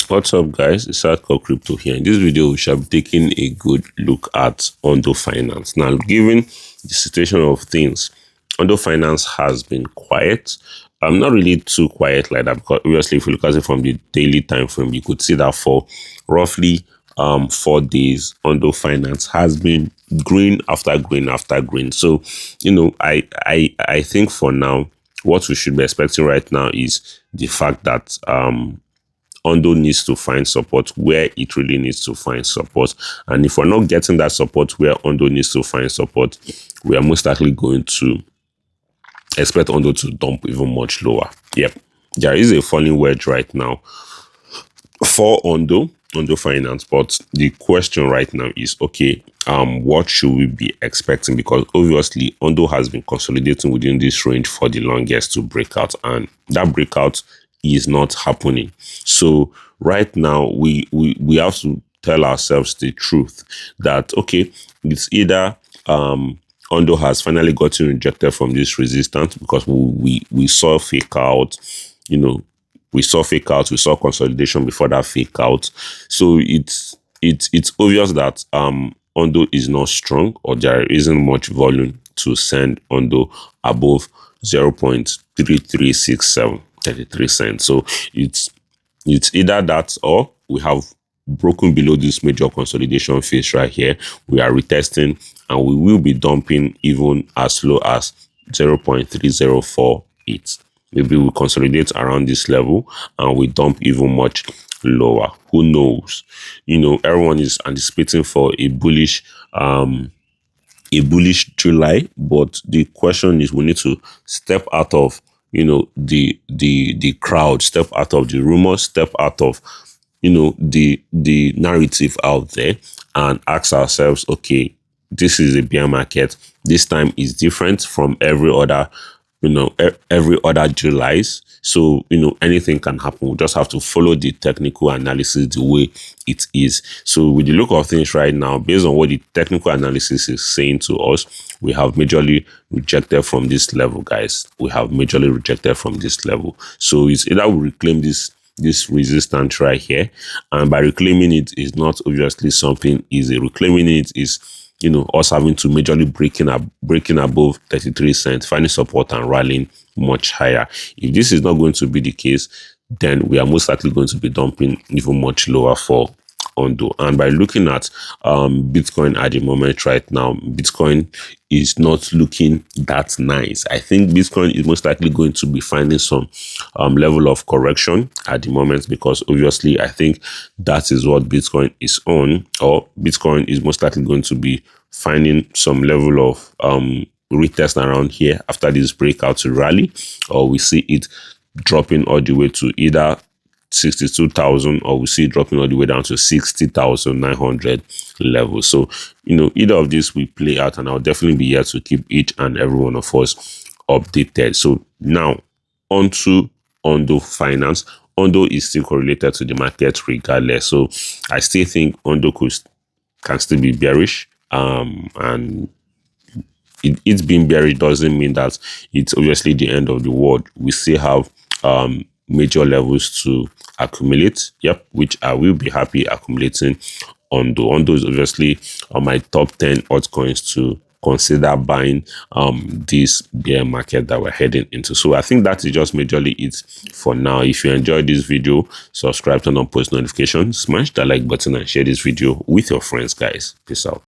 What's up, guys? It's Hardcore Crypto here. In this video, we shall be taking a good look at Ondo Finance. Now, given the situation of things, Ondo Finance has been quiet. Not really too quiet like that, because obviously, if you look at it from the daily time frame, you could see that for roughly 4 days, Ondo Finance has been green after green after green. So, I think for now, what we should be expecting right now is the fact that Ondo needs to find support where it really needs to find support. And if we're not getting that support where Ondo needs to find support, we are most likely going to expect Ondo to dump even much lower. Yep, there is a falling wedge right now for Ondo Finance, but the question right now is, okay, what should we be expecting? Because obviously Ondo has been consolidating within this range for the longest to break out, and that breakout is not happening. So right now we have to tell ourselves the truth that, okay, it's either Ondo has finally gotten rejected from this resistance, because we saw fake out, we saw fake out, we saw consolidation before that fake out. So it's obvious that Ondo is not strong, or there isn't much volume to send Ondo above 0.3367 33 cents. So it's either that, or we have broken below this major consolidation phase right here. We are retesting, and we will be dumping even as low as 0.3048. Maybe we consolidate around this level and we dump even much lower. Who knows? Everyone is anticipating for a bullish July, but the question is, we need to step out of the crowd, step out of the rumors, step out of the narrative out there, and ask ourselves, okay, this is a bear market. This time is different from every other Julys. So, anything can happen. We just have to follow the technical analysis the way it is. So with the look of things right now, based on what the technical analysis is saying to us, we have majorly rejected from this level, guys. We have majorly rejected from this level. So it's either we reclaim this resistance right here, and by reclaiming it is not obviously something easy. Reclaiming it is us having to majorly breaking above 33 cents, finding support and rallying much higher. If this is not going to be the case, then we are most likely going to be dumping even much lower for Ondo. And by looking at Bitcoin at the moment right now, Bitcoin is not looking that nice. I think Bitcoin is most likely going to be finding some level of correction at the moment, because obviously I think that is what Bitcoin is on, or Bitcoin is most likely going to be finding some level of retest around here after this breakout rally, or we see it dropping all the way to either 62,000, or we see it dropping all the way down to 60,900 level. So either of these will play out, and I'll definitely be here to keep each and every one of us updated. So now on to Ondo Finance. Ondo is still correlated to the market regardless, so I still think Ondo can still be bearish, and it's being bearish doesn't mean that it's obviously the end of the world. We still have major levels to accumulate, which I will be happy accumulating Ondo. Ondo is obviously on my top 10 altcoins to consider buying this bear market that we're heading into. So I think that is just majorly it for now. If you enjoyed this video, subscribe, turn on post notifications, smash that like button, and share this video with your friends, guys. Peace out.